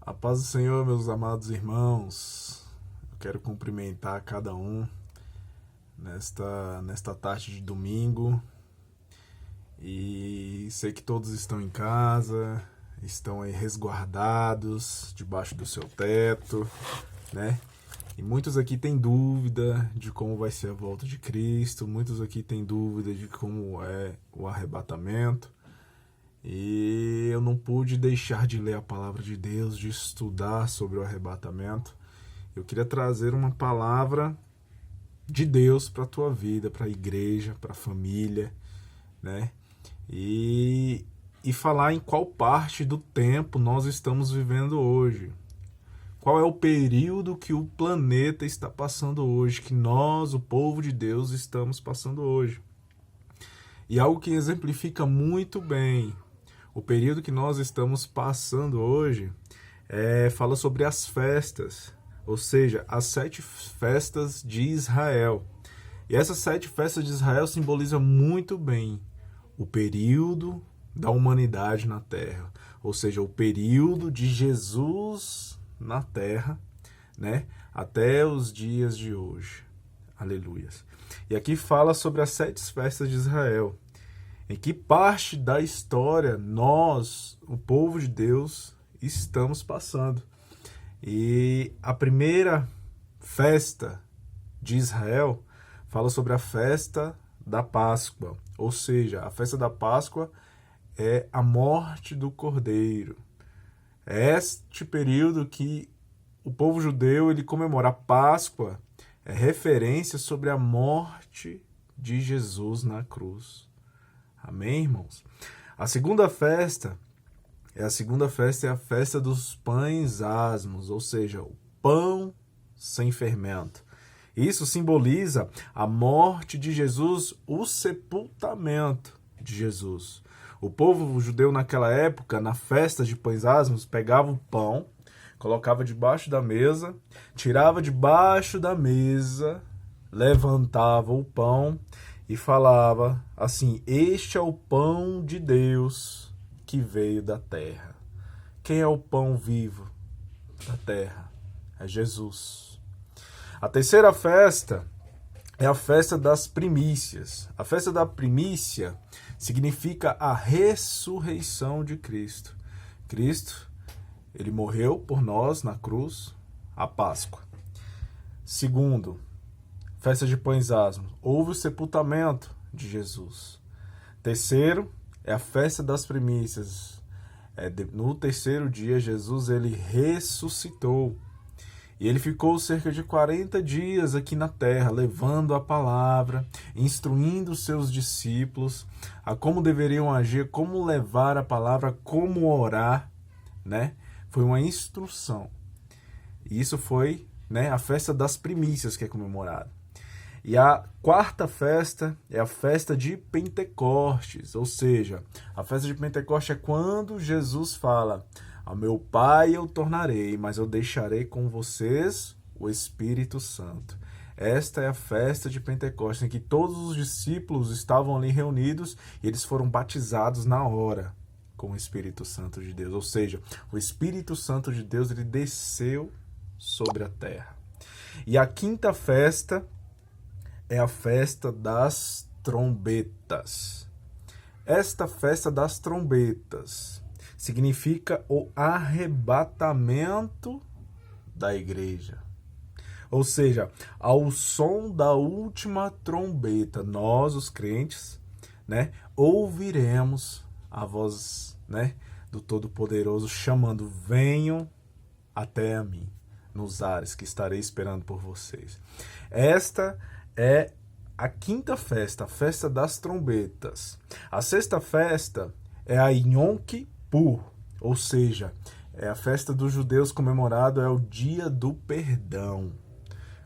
A paz do Senhor, meus amados irmãos. Eu quero cumprimentar cada um nesta tarde de domingo. E sei que todos estão em casa, estão aí resguardados debaixo do seu teto, né? E muitos aqui têm dúvida de como vai ser a volta de Cristo, muitos aqui têm dúvida de como é o arrebatamento. E eu não pude deixar de ler a palavra de Deus, de estudar sobre o arrebatamento. Eu queria trazer uma palavra de Deus para a tua vida, para a igreja, para a família, né? E falar em qual parte do tempo nós estamos vivendo hoje. Qual é o período que o planeta está passando hoje, que nós, o povo de Deus, estamos passando hoje. E algo que exemplifica muito bem o período que nós estamos passando hoje fala sobre as festas, ou seja, as 7 festas de Israel. E essas 7 festas de Israel simbolizam muito bem o período da humanidade na Terra, ou seja, o período de Jesus na Terra, né, até os dias de hoje. Aleluias. E aqui fala sobre as 7 festas de Israel. Em que parte da história nós, o povo de Deus, estamos passando. E a primeira festa de Israel fala sobre a festa da Páscoa. Ou seja, a festa da Páscoa é a morte do Cordeiro. É este período que o povo judeu ele comemora. A Páscoa é referência sobre a morte de Jesus na cruz. Amém, irmãos? A segunda festa é a festa dos pães asmos, ou seja, o pão sem fermento. Isso simboliza a morte de Jesus, o sepultamento de Jesus. O povo judeu naquela época, na festa de pães asmos, pegava o pão, colocava debaixo da mesa, tirava debaixo da mesa, levantava o pão e falava assim: este é o pão de Deus que veio da terra. Quem é o pão vivo da terra? É Jesus. A terceira festa é a festa das primícias. A festa da primícia significa a ressurreição de Cristo. Cristo, ele morreu por nós na cruz, a Páscoa. Segundo, festa de pães asmos. Houve o sepultamento de Jesus. Terceiro, é a festa das primícias. No terceiro dia, Jesus ele ressuscitou. E ele ficou cerca de 40 dias aqui na terra, levando a palavra, instruindo os seus discípulos a como deveriam agir, como levar a palavra, como orar, né? Foi uma instrução. E isso foi, né, a festa das primícias que é comemorada. E a quarta festa é a festa de Pentecostes, ou seja, a festa de Pentecostes é quando Jesus fala: ao meu Pai eu tornarei, mas eu deixarei com vocês o Espírito Santo. Esta é a festa de Pentecostes, em que todos os discípulos estavam ali reunidos e eles foram batizados na hora com o Espírito Santo de Deus. Ou seja, o Espírito Santo de Deus ele desceu sobre a terra. E a quinta festa é a festa das trombetas. Esta festa das trombetas significa o arrebatamento da igreja. Ou seja, ao som da última trombeta, nós, os crentes, né, ouviremos a voz, né, do Todo-Poderoso chamando: venham até a mim, nos ares, que estarei esperando por vocês. Esta é a quinta festa, a festa das trombetas. A sexta festa é a Yom Kippur, ou seja, é a festa dos judeus comemorado, é o dia do perdão.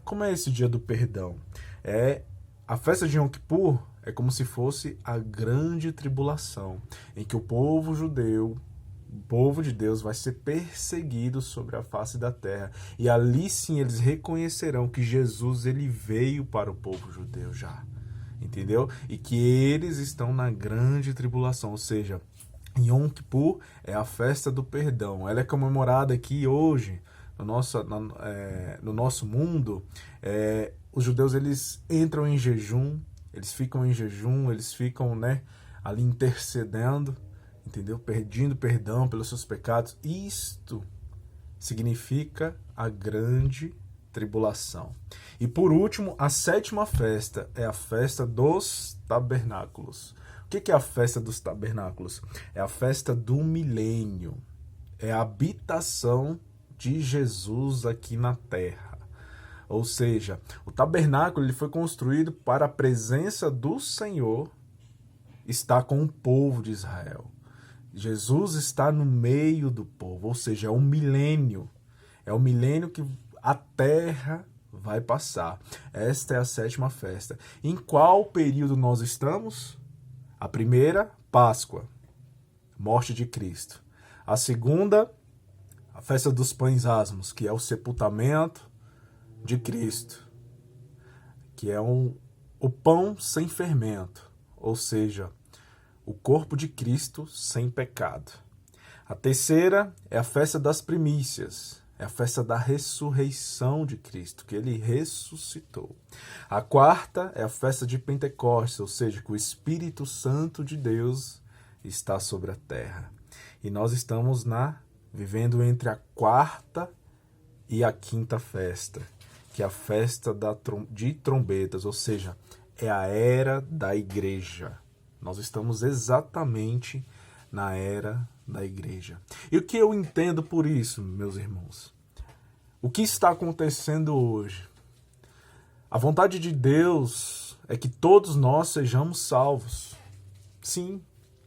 Como é esse dia do perdão? A festa de Yom Kippur é como se fosse a grande tribulação, em que o povo judeu, o povo de Deus, vai ser perseguido sobre a face da terra. E ali sim eles reconhecerão que Jesus ele veio para o povo judeu já. Entendeu? E que eles estão na grande tribulação, ou seja, Yom Kippur é a festa do perdão. Ela é comemorada aqui hoje, no nosso mundo. Os judeus, eles entram em jejum, eles ficam, né, ali intercedendo, entendeu? Pedindo perdão pelos seus pecados. Isto significa a grande tribulação. E por último, a 7ª festa é a festa dos tabernáculos. O que é a festa dos tabernáculos? É a festa do milênio. É a habitação de Jesus aqui na terra. Ou seja, o tabernáculo ele foi construído para a presença do Senhor estar com o povo de Israel. Jesus está no meio do povo, ou seja, é um milênio. É o milênio que a terra vai passar. Esta é a 7ª festa. Em qual período nós estamos? A primeira, Páscoa, morte de Cristo. A segunda, a festa dos pães asmos, que é o sepultamento de Cristo, que é o pão sem fermento, ou seja, o corpo de Cristo sem pecado. A terceira é a festa das primícias, é a festa da ressurreição de Cristo, que ele ressuscitou. A quarta é a festa de Pentecostes, ou seja, que o Espírito Santo de Deus está sobre a terra. E nós estamos vivendo entre a quarta e a quinta festa, que é a festa de trombetas, ou seja, é a era da igreja. Nós estamos exatamente na era da igreja. E o que eu entendo por isso, meus irmãos? O que está acontecendo hoje? A vontade de Deus é que todos nós sejamos salvos. Sim,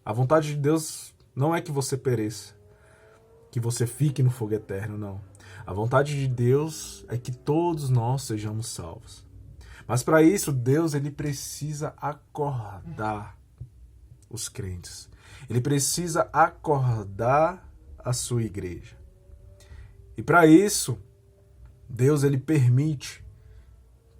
a vontade de Deus não é que você pereça, que você fique no fogo eterno, não. A vontade de Deus é que todos nós sejamos salvos. Mas para isso, Deus ele precisa acordar os crentes. Ele precisa acordar a sua igreja. E para isso, Deus ele permite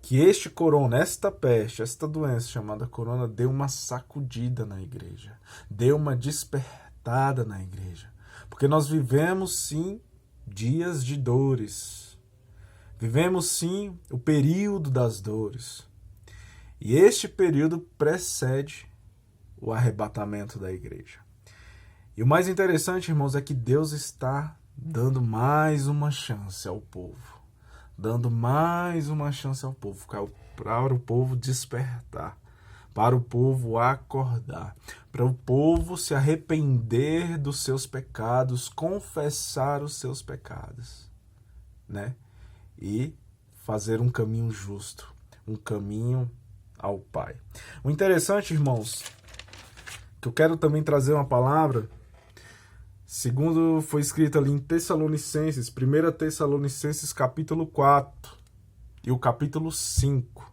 que este corona, esta peste, esta doença chamada corona, dê uma sacudida na igreja. Dê uma despertada na igreja. Porque nós vivemos, sim, dias de dores. Vivemos, sim, o período das dores. E este período precede o arrebatamento da igreja. E o mais interessante, irmãos, é que Deus está dando mais uma chance ao povo. Dando mais uma chance ao povo, para o povo despertar, para o povo acordar, para o povo se arrepender dos seus pecados, confessar os seus pecados, né? E fazer um caminho justo, um caminho ao Pai. O interessante, irmãos, que eu quero também trazer uma palavra, segundo foi escrito ali em Tessalonicenses, 1 Tessalonicenses capítulo 4 e o capítulo 5,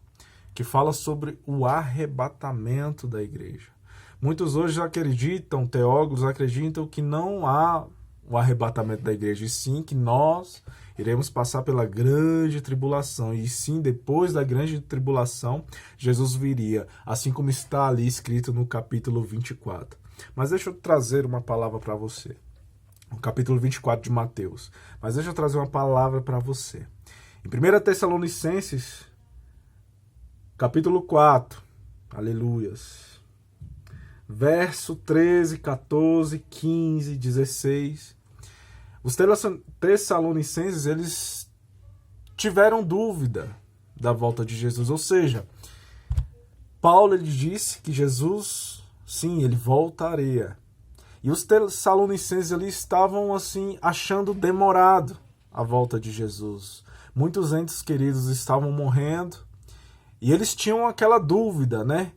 que fala sobre o arrebatamento da igreja. Muitos hoje acreditam, teólogos acreditam que não há o arrebatamento da igreja, e sim que nós iremos passar pela grande tribulação, e sim, depois da grande tribulação, Jesus viria, assim como está ali escrito no capítulo 24. Mas deixa eu trazer uma palavra para você. O capítulo 24 de Mateus. Mas deixa eu trazer uma palavra para você. Em 1 Tessalonicenses, capítulo 4, aleluias, verso 13, 14, 15, 16. Os tessalonicenses, eles tiveram dúvida da volta de Jesus. Ou seja, Paulo ele disse que Jesus, sim, ele voltaria. E os tessalonicenses ali estavam assim achando demorado a volta de Jesus. Muitos entes queridos estavam morrendo e eles tinham aquela dúvida, né?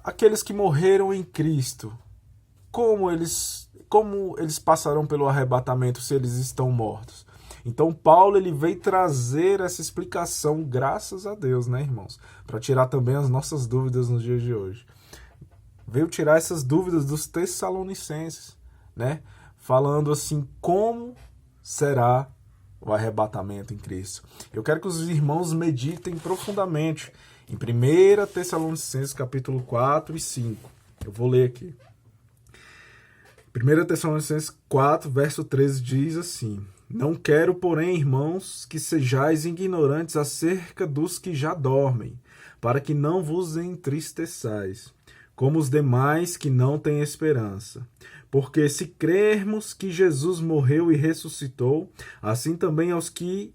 Aqueles que morreram em Cristo, como eles passarão pelo arrebatamento se eles estão mortos? Então Paulo ele veio trazer essa explicação, graças a Deus, né, irmãos? Para tirar também as nossas dúvidas nos dias de hoje. Veio tirar essas dúvidas dos tessalonicenses, né? Falando assim, como será o arrebatamento em Cristo. Eu quero que os irmãos meditem profundamente em 1 Tessalonicenses capítulo 4 e 5. Eu vou ler aqui. 1 Tessalonicenses 4, verso 13 diz assim: Não quero, porém, irmãos, que sejais ignorantes acerca dos que já dormem, para que não vos entristeçais, como os demais que não têm esperança. Porque se crermos que Jesus morreu e ressuscitou, assim também aos que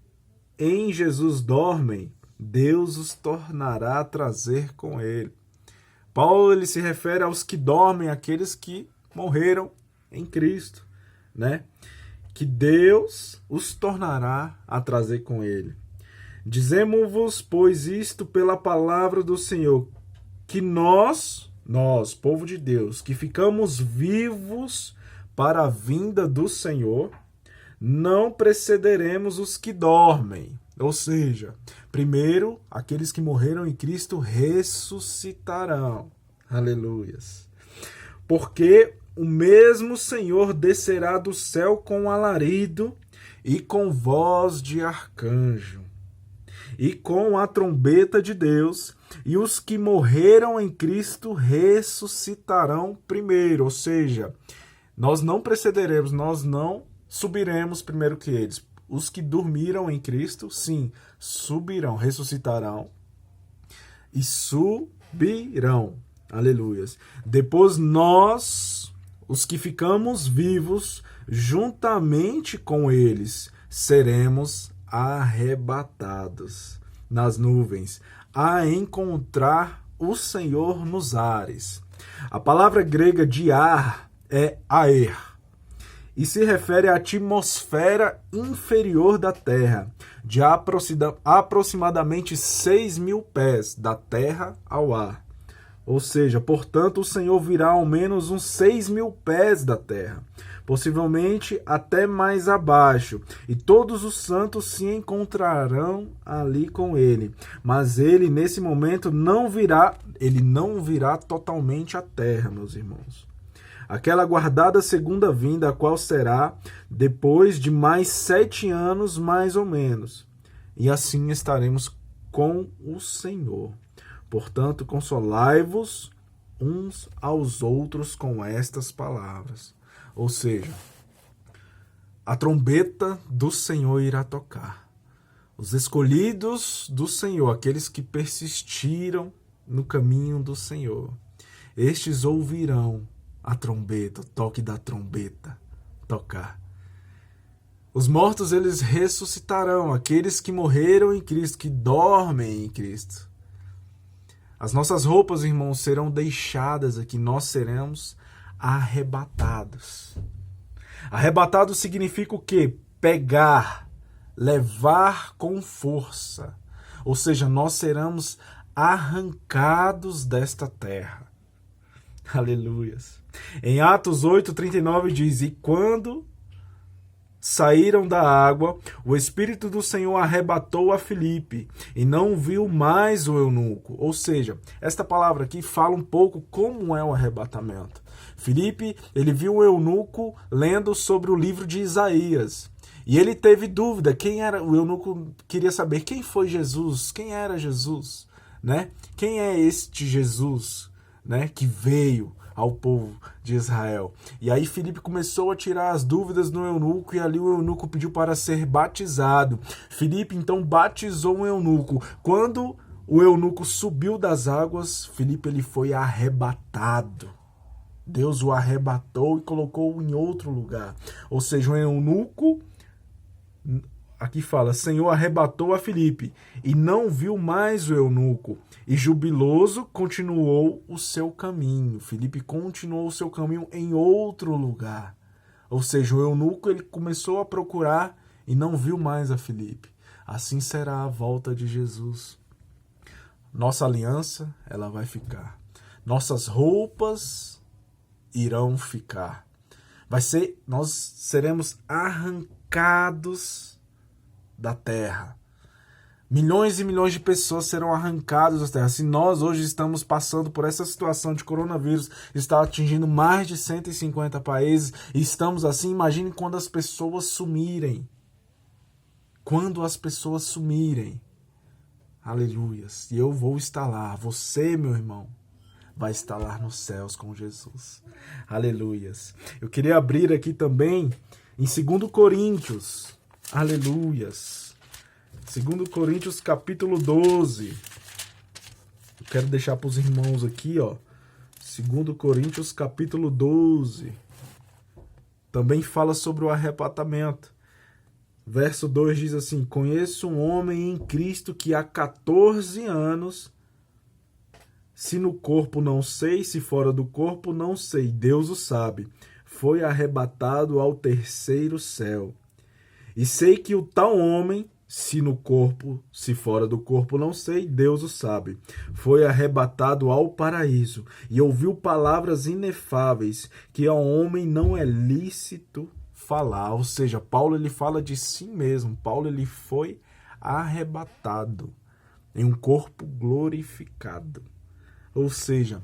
em Jesus dormem, Deus os tornará a trazer com ele. Paulo ele se refere aos que dormem, aqueles que morreram em Cristo, né? Que Deus os tornará a trazer com ele. Dizemos-vos, pois, isto pela palavra do Senhor, que nós, povo de Deus, que ficamos vivos para a vinda do Senhor, não precederemos os que dormem. Ou seja, primeiro, aqueles que morreram em Cristo ressuscitarão. Aleluias. Porque o mesmo Senhor descerá do céu com alarido e com voz de arcanjo e com a trombeta de Deus, e os que morreram em Cristo ressuscitarão primeiro. Ou seja, nós não precederemos, nós não subiremos primeiro que eles. Os que dormiram em Cristo, sim, subirão, ressuscitarão e subirão. Aleluias. Depois nós, os que ficamos vivos, juntamente com eles, seremos arrebatados nas nuvens, a encontrar o Senhor nos ares. A palavra grega de ar é aer, e se refere à atmosfera inferior da Terra, de aproximadamente 6.000 pés da Terra ao ar. Ou seja, portanto, o Senhor virá ao menos uns 6.000 pés da terra, possivelmente até mais abaixo, e todos os santos se encontrarão ali com ele. Mas ele, nesse momento, não virá totalmente à terra, meus irmãos. Aquela aguardada segunda vinda, a qual será depois de mais 7 anos, mais ou menos. E assim estaremos com o Senhor. Portanto, consolai-vos uns aos outros com estas palavras. Ou seja, a trombeta do Senhor irá tocar. Os escolhidos do Senhor, aqueles que persistiram no caminho do Senhor, estes ouvirão a trombeta, o toque da trombeta tocar. Os mortos, eles ressuscitarão, aqueles que morreram em Cristo, que dormem em Cristo. As nossas roupas, irmãos, serão deixadas aqui, nós seremos arrebatados. Arrebatado significa o quê? Pegar, levar com força. Ou seja, nós seremos arrancados desta terra. Aleluias. Em Atos 8:39 diz: E quando saíram da água, o Espírito do Senhor arrebatou a Filipe, e não viu mais o eunuco. Ou seja, esta palavra aqui fala um pouco como é o arrebatamento. Filipe, ele viu o eunuco lendo sobre o livro de Isaías, e ele teve dúvida, quem era, o eunuco queria saber quem foi Jesus, quem era Jesus, né? Quem é este Jesus, né, que veio ao povo de Israel. E aí Filipe começou a tirar as dúvidas no eunuco, e ali o eunuco pediu para ser batizado. Filipe então batizou o eunuco. Quando o eunuco subiu das águas, Filipe ele foi arrebatado. Deus o arrebatou e colocou em outro lugar. Ou seja, o eunuco, aqui fala, Senhor arrebatou a Filipe, e não viu mais o eunuco, e jubiloso continuou o seu caminho. Filipe continuou o seu caminho em outro lugar. Ou seja, o eunuco ele começou a procurar e não viu mais a Filipe. Assim será a volta de Jesus. Nossa aliança, ela vai ficar. Nossas roupas irão ficar. Nós seremos arrancados da terra. Milhões e milhões de pessoas serão arrancadas da terra. Se nós hoje estamos passando por essa situação de coronavírus, está atingindo mais de 150 países, e estamos assim, imagine quando as pessoas sumirem. Quando as pessoas sumirem. Aleluias. E eu vou estar lá. Você, meu irmão, vai estar lá nos céus com Jesus. Aleluias. Eu queria abrir aqui também em 2 Coríntios. Aleluias. 2 Coríntios capítulo 12. Eu quero deixar para os irmãos aqui, ó. 2 Coríntios capítulo 12. Também fala sobre o arrebatamento. Verso 2 diz assim: conheço um homem em Cristo que há 14 anos, se no corpo não sei, se fora do corpo não sei, Deus o sabe, foi arrebatado ao terceiro céu. E sei que o tal homem, se no corpo, se fora do corpo não sei, Deus o sabe, foi arrebatado ao paraíso e ouviu palavras inefáveis que ao homem não é lícito falar. Ou seja, Paulo ele fala de si mesmo. Paulo ele foi arrebatado em um corpo glorificado. Ou seja,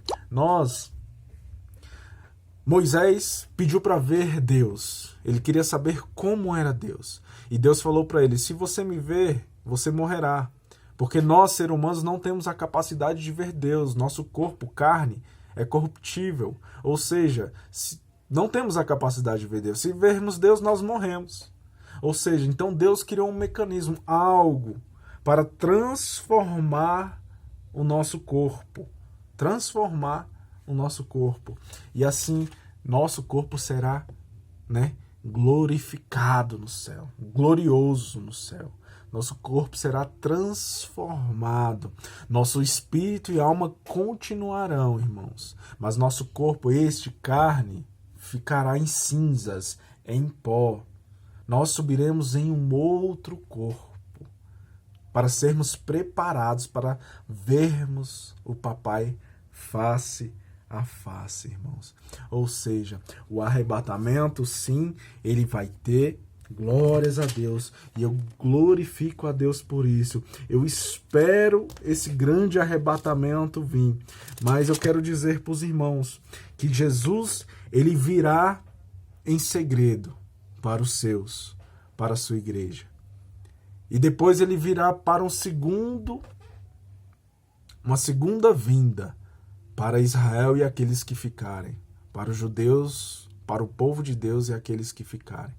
Moisés pediu para ver Deus. Ele queria saber como era Deus. E Deus falou para ele: se você me ver, você morrerá. Porque nós, seres humanos, não temos a capacidade de ver Deus. Nosso corpo, carne, é corruptível. Ou seja, não temos a capacidade de ver Deus. Se vermos Deus, nós morremos. Ou seja, então Deus criou um mecanismo, algo, para transformar o nosso corpo. Transformar o nosso corpo. E assim, nosso corpo será, glorificado no céu, glorioso no céu. Nosso corpo será transformado. Nosso espírito e alma continuarão, irmãos. Mas nosso corpo, carne, ficará em cinzas, em pó. Nós subiremos em um outro corpo para sermos preparados para vermos o Papai face a face, irmãos. Ou seja, o arrebatamento, sim, ele vai ter. Glórias a Deus. E eu glorifico a Deus por isso. Eu espero esse grande arrebatamento vir. Mas eu quero dizer para os irmãos que Jesus, ele virá em segredo para os seus, para a sua igreja. E depois ele virá para uma segunda vinda para Israel e aqueles que ficarem, para os judeus, para o povo de Deus e aqueles que ficarem.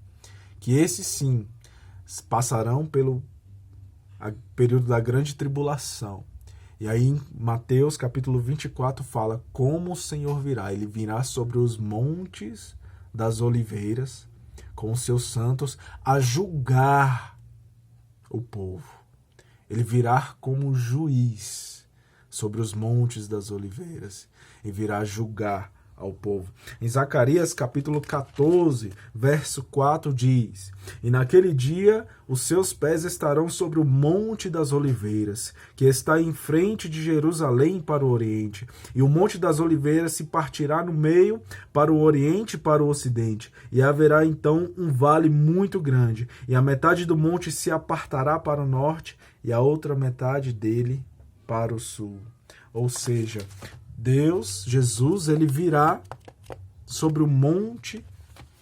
Que esses sim passarão pelo período da grande tribulação. E aí em Mateus capítulo 24 fala como o Senhor virá. Ele virá sobre os montes das oliveiras com os seus santos a julgar o povo. Ele virá como juiz sobre os montes das oliveiras e virá julgar ao povo. Em Zacarias capítulo 14, verso 4 diz: e naquele dia os seus pés estarão sobre o monte das oliveiras, que está em frente de Jerusalém para o oriente, e o monte das oliveiras se partirá no meio para o oriente e para o ocidente, e haverá então um vale muito grande, e a metade do monte se apartará para o norte e a outra metade dele para o sul. Ou seja, Deus, Jesus, ele virá sobre o monte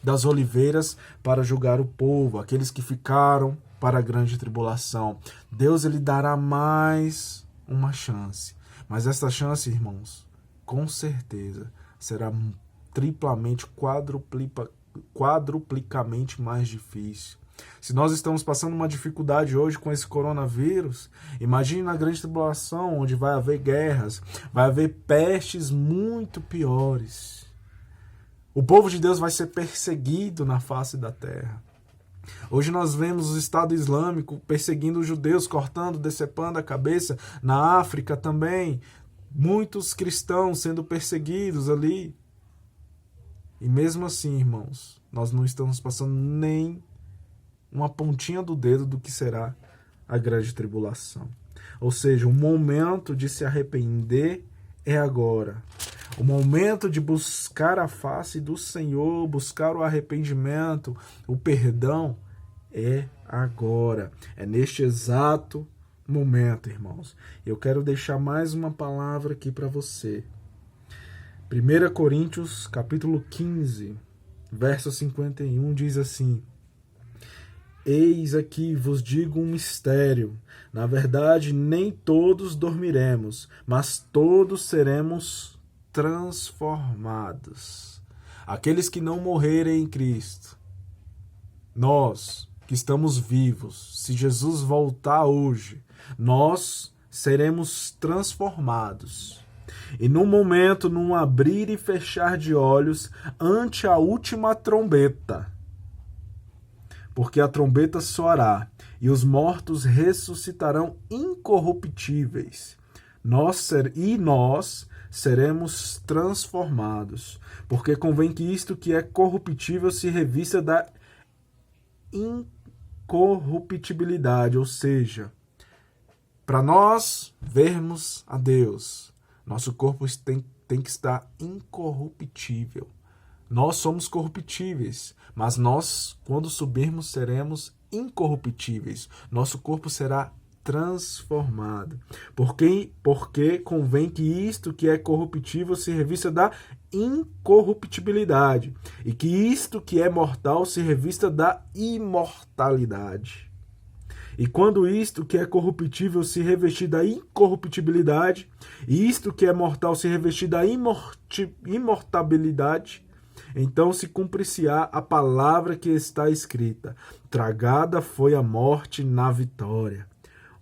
das oliveiras para julgar o povo, aqueles que ficaram para a grande tribulação. Deus, ele dará mais uma chance. Mas essa chance, irmãos, com certeza será triplamente, quadruplicamente mais difícil. Se nós estamos passando uma dificuldade hoje com esse coronavírus, imagine na grande tribulação, onde vai haver guerras, vai haver pestes muito piores. O povo de Deus vai ser perseguido na face da terra. Hoje nós vemos o Estado Islâmico perseguindo os judeus, cortando, decepando a cabeça. Na África também, muitos cristãos sendo perseguidos ali. E mesmo assim, irmãos, nós não estamos passando nem uma pontinha do dedo do que será a grande tribulação. Ou seja, o momento de se arrepender é agora. O momento de buscar a face do Senhor, buscar o arrependimento, o perdão, é agora. É neste exato momento, irmãos. Eu quero deixar mais uma palavra aqui para você. 1 Coríntios, capítulo 15, verso 51, diz assim: eis aqui vos digo um mistério. Na verdade, nem todos dormiremos, mas todos seremos transformados. Aqueles que não morrerem em Cristo, nós que estamos vivos, se Jesus voltar hoje, nós seremos transformados. E num momento, num abrir e fechar de olhos, ante a última trombeta, porque a trombeta soará, e os mortos ressuscitarão incorruptíveis, nós seremos transformados, porque convém que isto que é corruptível se revista da incorruptibilidade, ou seja, para nós vermos a Deus, nosso corpo tem que estar incorruptível. Nós somos corruptíveis, mas nós, quando subirmos, seremos incorruptíveis. Nosso corpo será transformado. Porque convém que isto que é corruptível se revista da incorruptibilidade, e que isto que é mortal se revista da imortalidade. E quando isto que é corruptível se revestir da incorruptibilidade, e isto que é mortal se revestir da imortabilidade, então se cumprir-se-á a palavra que está escrita: tragada foi a morte na vitória.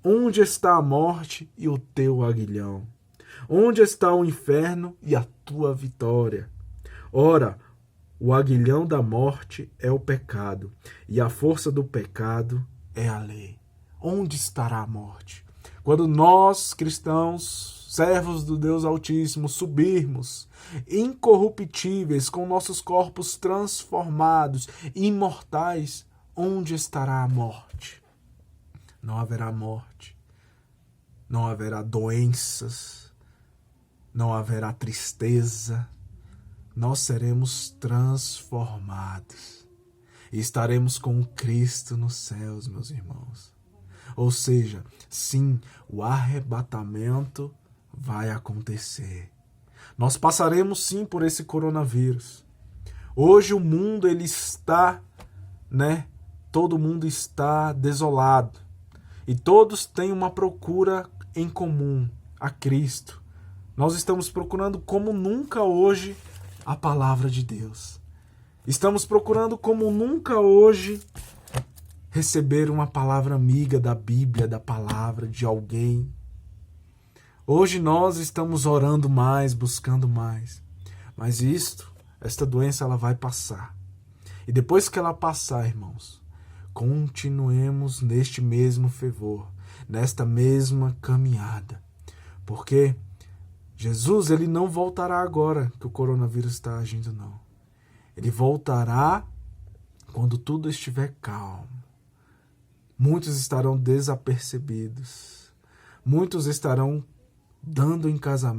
Onde está a morte e o teu aguilhão? Onde está o inferno e a tua vitória? Ora, o aguilhão da morte é o pecado, e a força do pecado é a lei. Onde estará a morte? Quando nós, cristãos, servos do Deus Altíssimo, subirmos incorruptíveis, com nossos corpos transformados, imortais, onde estará a morte? Não haverá morte, não haverá doenças, não haverá tristeza. Nós seremos transformados e estaremos com Cristo nos céus, meus irmãos. Ou seja, sim, o arrebatamento vai acontecer. Nós passaremos sim por esse coronavírus. Hoje o mundo ele está, todo mundo está desolado. E todos têm uma procura em comum, a Cristo. Nós estamos procurando como nunca hoje a palavra de Deus. Estamos procurando como nunca hoje receber uma palavra amiga da Bíblia, da palavra de alguém. Hoje nós estamos orando mais, buscando mais. Mas esta doença ela vai passar. E depois que ela passar, irmãos, continuemos neste mesmo fervor, nesta mesma caminhada. Porque Jesus ele não voltará agora que o coronavírus está agindo, não. Ele voltará quando tudo estiver calmo. Muitos estarão desapercebidos. Muitos estarão dando em casamento.